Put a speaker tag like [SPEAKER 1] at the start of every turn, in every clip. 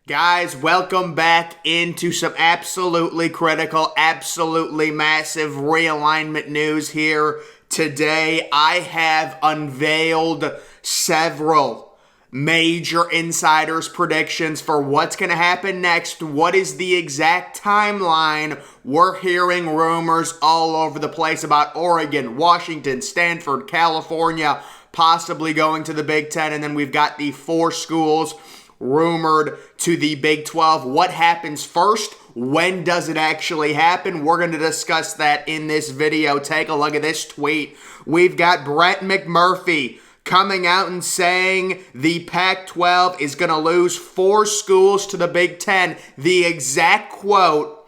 [SPEAKER 1] Guys, welcome back into some absolutely critical, absolutely massive realignment news here today. I have unveiled several major insiders' predictions for what's going to happen next. What is the exact timeline? We're hearing rumors all over the place about Oregon, Washington, Stanford, California, possibly going to the Big Ten, and then we've got the 4 schools rumored to the Big 12. What happens first? When does it actually happen? We're going to discuss that in this video. Take a look at this tweet. We've got Brett McMurphy coming out and saying the Pac-12 is going to lose 4 schools to the Big Ten. The exact quote,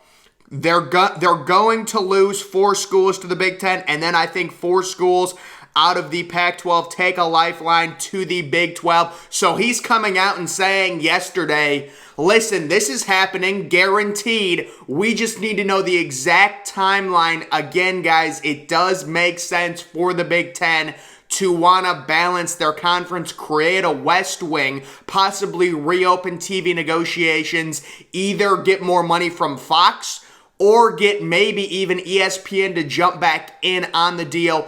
[SPEAKER 1] they're going to lose 4 schools to the Big Ten, and then I think 4 schools out of the Pac-12 take a lifeline to the Big 12. So he's coming out and saying yesterday, listen, this is happening, guaranteed. We just need to know the exact timeline. Again, guys, it does make sense for the Big Ten to want to balance their conference, create a West Wing, possibly reopen TV negotiations, either get more money from Fox or get maybe even ESPN to jump back in on the deal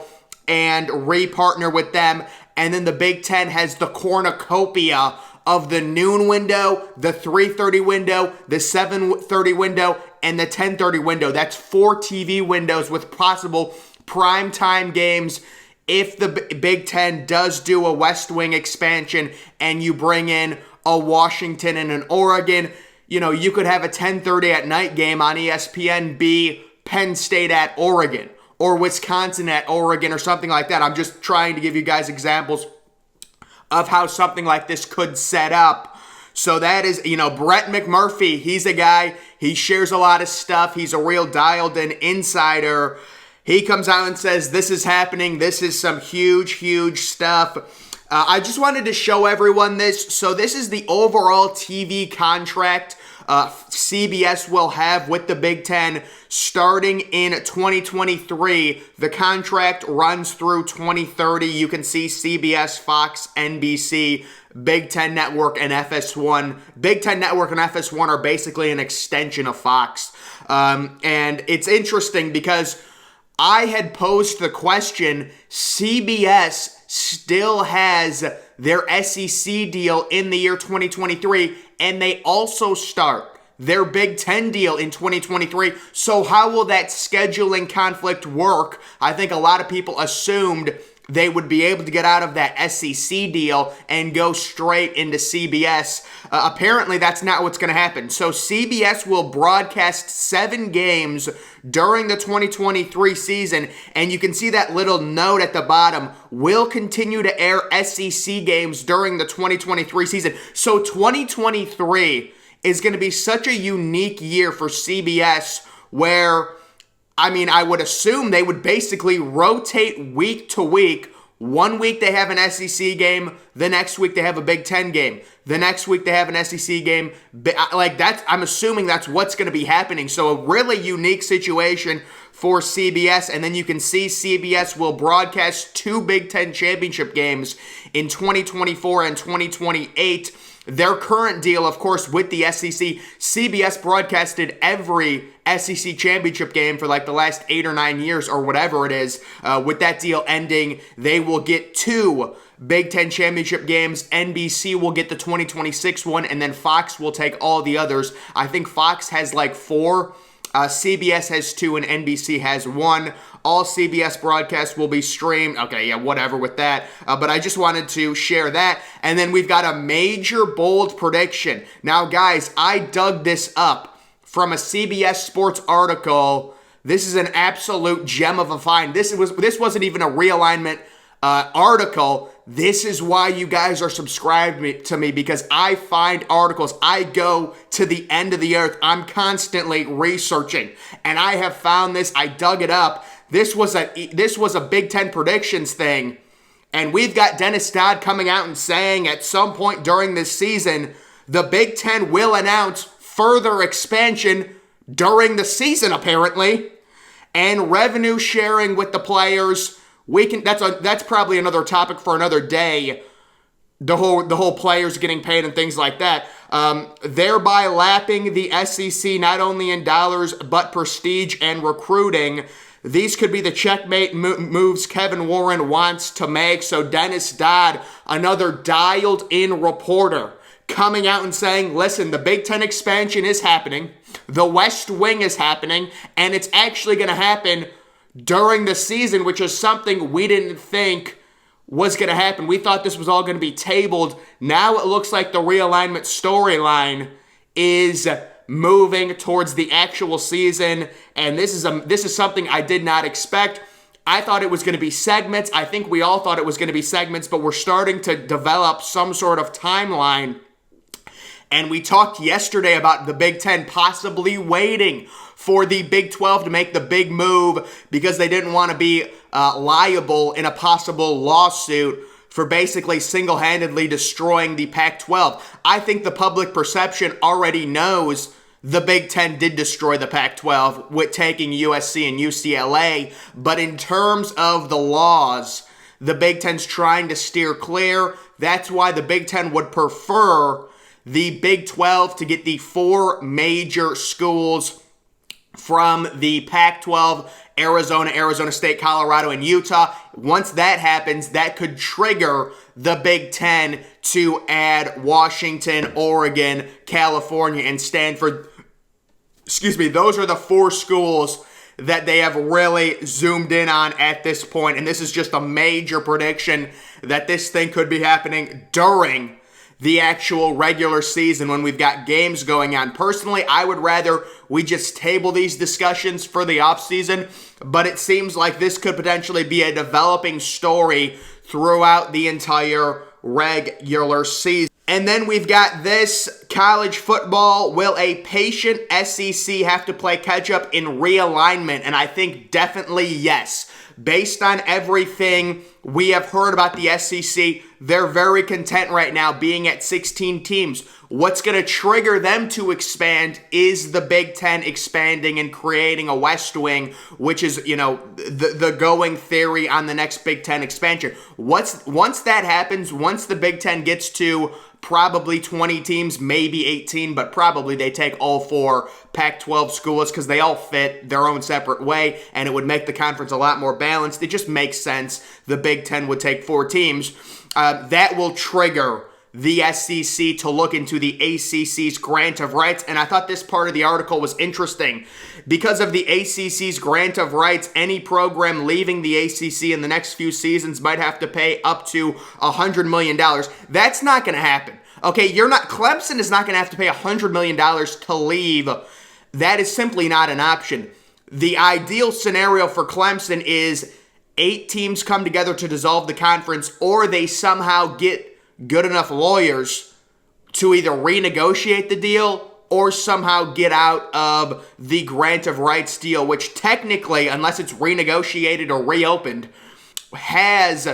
[SPEAKER 1] and re-partner with them. And then the Big Ten has the cornucopia of the noon window, the 3:30 window, the 7:30 window, and the 10:30 window. That's 4 TV windows with possible primetime games if the Big Ten does do a West Wing expansion and you bring in a Washington and an Oregon. You know, you could have a 10:30 at night game on ESPN be Penn State at Oregon, or Wisconsin at Oregon, or something like that. I'm just trying to give you guys examples of how something like this could set up. So that is, Brett McMurphy, he's a guy, he shares a lot of stuff. He's a real dialed-in insider. He comes out and says, this is happening. This is some huge, huge stuff. I just wanted to show everyone this. So this is the overall TV contract CBS will have with the Big Ten starting in 2023. The contract runs through 2030. You can see CBS, Fox, NBC, Big Ten Network, and FS1. Big Ten Network and FS1 are basically an extension of Fox. And it's interesting because I had posed the question, CBS still has their SEC deal in the year 2023, and they also start their Big Ten deal in 2023. So how will that scheduling conflict work? I think a lot of people assumed they would be able to get out of that SEC deal and go straight into CBS. Apparently, that's not what's going to happen. So CBS will broadcast 7 games during the 2023 season, and you can see that little note at the bottom, will continue to air SEC games during the 2023 season. So 2023 is going to be such a unique year for CBS where, I would assume they would basically rotate week to week. One week they have an SEC game. The next week they have a Big Ten game. The next week they have an SEC game. I'm assuming that's what's going to be happening. So a really unique situation for CBS. And then you can see CBS will broadcast 2 Big Ten championship games in 2024 and 2028. Their current deal, of course, with the SEC, CBS broadcasted every SEC championship game for like the last 8 or 9 years or whatever it is. With that deal ending, they will get 2 Big Ten championship games. NBC will get the 2026 one, and then Fox will take all the others. I think Fox has like 4. CBS has 2 and NBC has 1. All CBS broadcasts will be streamed. Okay, yeah, whatever with that. But I just wanted to share that. And then we've got a major bold prediction. Now, guys, I dug this up from a CBS Sports article. This is an absolute gem of a find. This wasn't even a realignment article. This is why you guys are subscribed to me, because I find articles. I go to the end of the earth. I'm constantly researching, and I have found this. I dug it up. This was a Big Ten predictions thing, and we've got Dennis Dodd coming out and saying at some point during this season, the Big Ten will announce further expansion during the season, apparently, and revenue sharing with the players. That's probably another topic for another day. the whole players getting paid and things like that, thereby lapping the SEC not only in dollars but prestige and recruiting. These could be the checkmate moves Kevin Warren wants to make. So Dennis Dodd, another dialed-in reporter, coming out and saying, listen, the Big Ten expansion is happening, the West Wing is happening, and it's actually going to happen during the season, which is something we didn't think was going to happen. We thought this was all going to be tabled. Now it looks like the realignment storyline is moving towards the actual season, and this is something I did not expect. I thought it was going to be segments. I think we all thought it was going to be segments, but we're starting to develop some sort of timeline. And we talked yesterday about the Big Ten possibly waiting for the Big 12 to make the big move because they didn't want to be liable in a possible lawsuit for basically single-handedly destroying the Pac-12. I think the public perception already knows the Big Ten did destroy the Pac-12 with taking USC and UCLA, but in terms of the laws, the Big Ten's trying to steer clear. That's why the Big Ten would prefer the Big 12 to get the 4 major schools from the Pac-12, Arizona, Arizona State, Colorado, and Utah. Once that happens, that could trigger the Big Ten to add Washington, Oregon, California, and Stanford. Those are the 4 schools that they have really zoomed in on at this point. And this is just a major prediction that this thing could be happening during the actual regular season when we've got games going on. Personally, I would rather we just table these discussions for the offseason, but it seems like this could potentially be a developing story throughout the entire regular season. And then we've got this college football. Will a patient SEC have to play catch up in realignment? And I think definitely yes. Based on everything we have heard about the SEC, they're very content right now being at 16 teams. What's going to trigger them to expand is the Big Ten expanding and creating a West Wing, which is, the going theory on the next Big Ten expansion. Once that happens, once the Big Ten gets to probably 20 teams, maybe 18, but probably they take all 4 Pac-12 schools because they all fit their own separate way, and it would make the conference a lot more balanced. It just makes sense. The Big Ten would take 4 teams. That will trigger the SEC to look into the ACC's grant of rights, and I thought this part of the article was interesting. Because of the ACC's grant of rights, any program leaving the ACC in the next few seasons might have to pay up to $100 million. That's not going to happen. Okay, Clemson is not going to have to pay $100 million to leave. That is simply not an option. The ideal scenario for Clemson is 8 teams come together to dissolve the conference, or they somehow get good enough lawyers to either renegotiate the deal or somehow get out of the grant of rights deal, which technically, unless it's renegotiated or reopened, has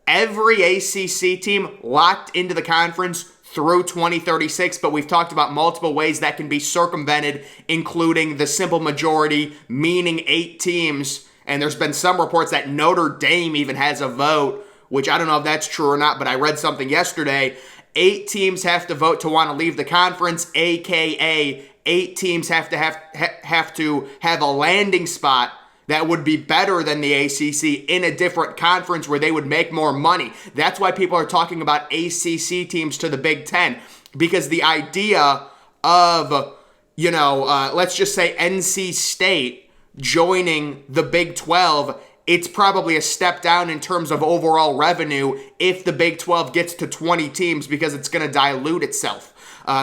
[SPEAKER 1] every ACC team locked into the conference through 2036, but we've talked about multiple ways that can be circumvented, including the simple majority, meaning 8 teams, and there's been some reports that Notre Dame even has a vote, which I don't know if that's true or not, but I read something yesterday. 8 teams have to vote to want to leave the conference, aka 8 teams have to have a landing spot that would be better than the ACC in a different conference where they would make more money. That's why people are talking about ACC teams to the Big Ten, because the idea of, let's just say NC State joining the Big 12, it's probably a step down in terms of overall revenue if the Big 12 gets to 20 teams because it's going to dilute itself.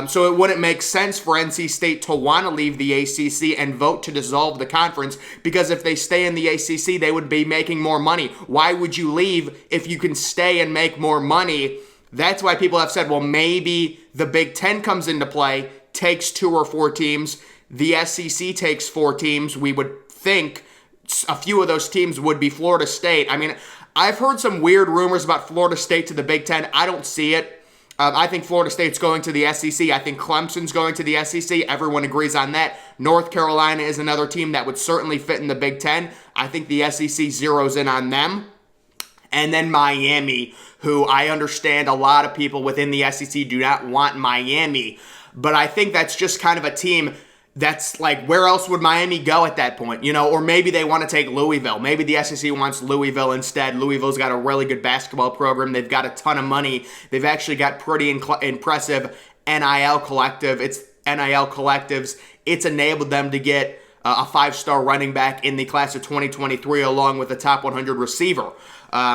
[SPEAKER 1] So it wouldn't make sense for NC State to want to leave the ACC and vote to dissolve the conference, because if they stay in the ACC, they would be making more money. Why would you leave if you can stay and make more money? That's why people have said, well, maybe the Big Ten comes into play, takes 2 or 4 teams. The SEC takes 4 teams. We would think a few of those teams would be Florida State. I mean, I've heard some weird rumors about Florida State to the Big Ten. I don't see it. I think Florida State's going to the SEC. I think Clemson's going to the SEC. Everyone agrees on that. North Carolina is another team that would certainly fit in the Big Ten. I think the SEC zeroes in on them. And then Miami, who I understand a lot of people within the SEC do not want Miami. But I think that's just kind of a team that's like, where else would Miami go at that point? You know, or maybe they want to take Louisville. Maybe the SEC wants Louisville instead. Louisville's got a really good basketball program. They've got a ton of money. They've actually got pretty impressive NIL collectives. It's enabled them to get a 5-star running back in the class of 2023 along with a top 100 receiver.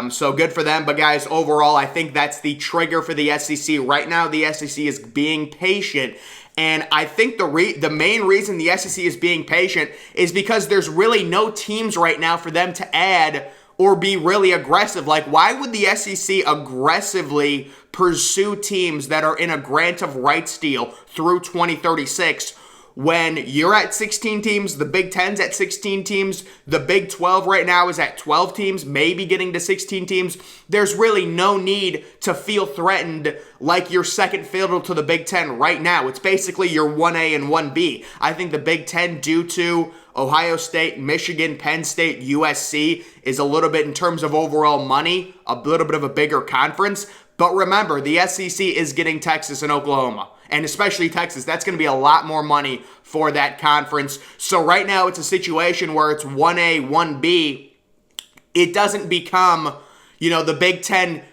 [SPEAKER 1] So good for them. But guys, overall, I think that's the trigger for the SEC. Right now, the SEC is being patient. And I think the main reason the SEC is being patient is because there's really no teams right now for them to add or be really aggressive. Like, why would the SEC aggressively pursue teams that are in a grant of rights deal through 2036 when you're at 16 teams, the Big Ten's at 16 teams, the Big 12 right now is at 12 teams, maybe getting to 16 teams? There's really no need to feel threatened like you're second fiddle to the Big Ten right now. It's basically your 1A and 1B. I think the Big Ten, due to Ohio State, Michigan, Penn State, USC, is a little bit, in terms of overall money, a little bit of a bigger conference. But remember, the SEC is getting Texas and Oklahoma. And especially Texas, that's going to be a lot more money for that conference. So right now it's a situation where it's 1A, 1B. It doesn't become, the Big Ten,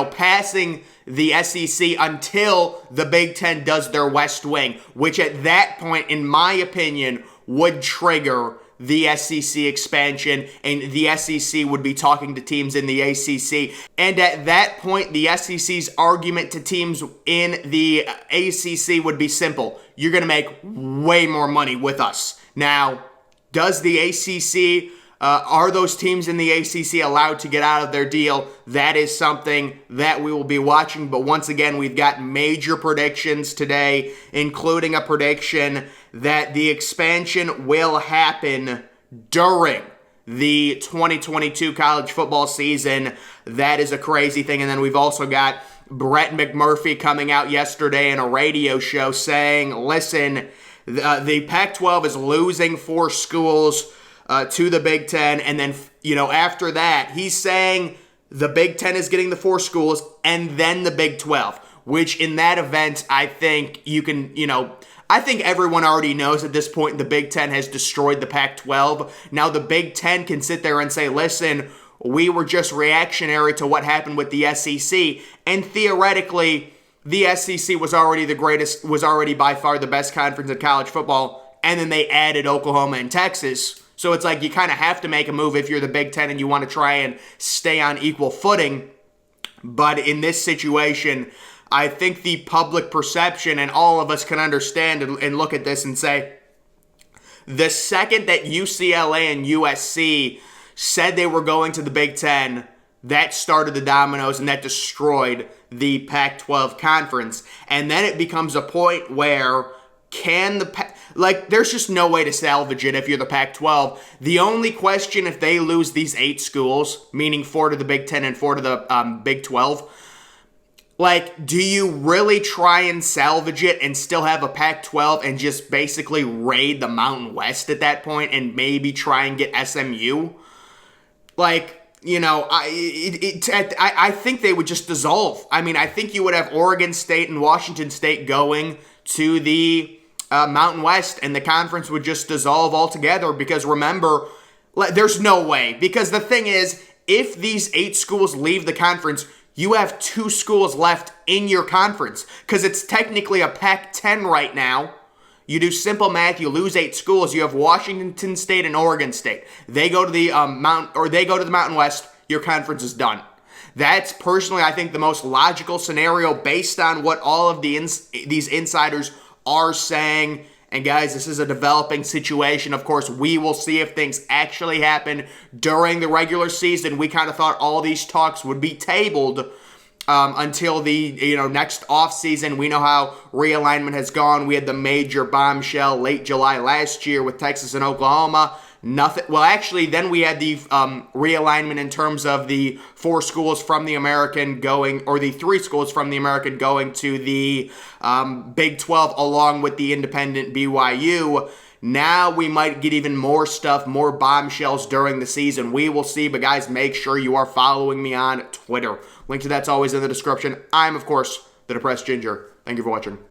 [SPEAKER 1] passing the SEC until the Big Ten does their West Wing, which at that point, in my opinion, would trigger the SEC expansion, and the SEC would be talking to teams in the ACC. And at that point, the SEC's argument to teams in the ACC would be simple. You're going to make way more money with us. Now, does the ACC, are those teams in the ACC allowed to get out of their deal? That is something that we will be watching. But once again, we've got major predictions today, including a prediction that the expansion will happen during the 2022 college football season. That is a crazy thing. And then we've also got Brett McMurphy coming out yesterday in a radio show saying, listen, the Pac-12 is losing 4 schools to the Big Ten. And then, after that, he's saying the Big Ten is getting the 4 schools and then the Big 12, which in that event, I think you can, I think everyone already knows at this point the Big Ten has destroyed the Pac-12. Now the Big Ten can sit there and say, listen, we were just reactionary to what happened with the SEC. And theoretically, the SEC was already by far the best conference in college football. And then they added Oklahoma and Texas. So it's like you kind of have to make a move if you're the Big Ten and you want to try and stay on equal footing. But in this situation, I think the public perception, and all of us can understand and look at this and say, the second that UCLA and USC said they were going to the Big Ten, that started the dominoes and that destroyed the Pac-12 conference. And then it becomes a point where there's just no way to salvage it if you're the Pac-12. The only question, if they lose these 8 schools, meaning 4 to the Big Ten and 4 to the Big 12, do you really try and salvage it and still have a Pac-12 and just basically raid the Mountain West at that point and maybe try and get SMU? I think they would just dissolve. I mean, I think you would have Oregon State and Washington State going to the Mountain West, and the conference would just dissolve altogether because, remember, there's no way. Because the thing is, if these 8 schools leave the conference, you have 2 schools left in your conference because it's technically a Pac-10 right now. You do simple math, you lose 8 schools. You have Washington State and Oregon State. They go to the Mountain West. Your conference is done. That's personally, I think, the most logical scenario based on what all of these insiders are saying. And guys, this is a developing situation. Of course, we will see if things actually happen during the regular season. We kind of thought all these talks would be tabled until the next offseason. We know how realignment has gone. We had the major bombshell late July last year with Texas and Oklahoma. Nothing. Well, actually, then we had the realignment in terms of the 4 schools from the American going, or the 3 schools from the American going to the Big 12 along with the independent BYU. Now we might get even more stuff, more bombshells during the season. We will see, but guys, make sure you are following me on Twitter. Link to that's always in the description. I'm, of course, the Depressed Ginger. Thank you for watching.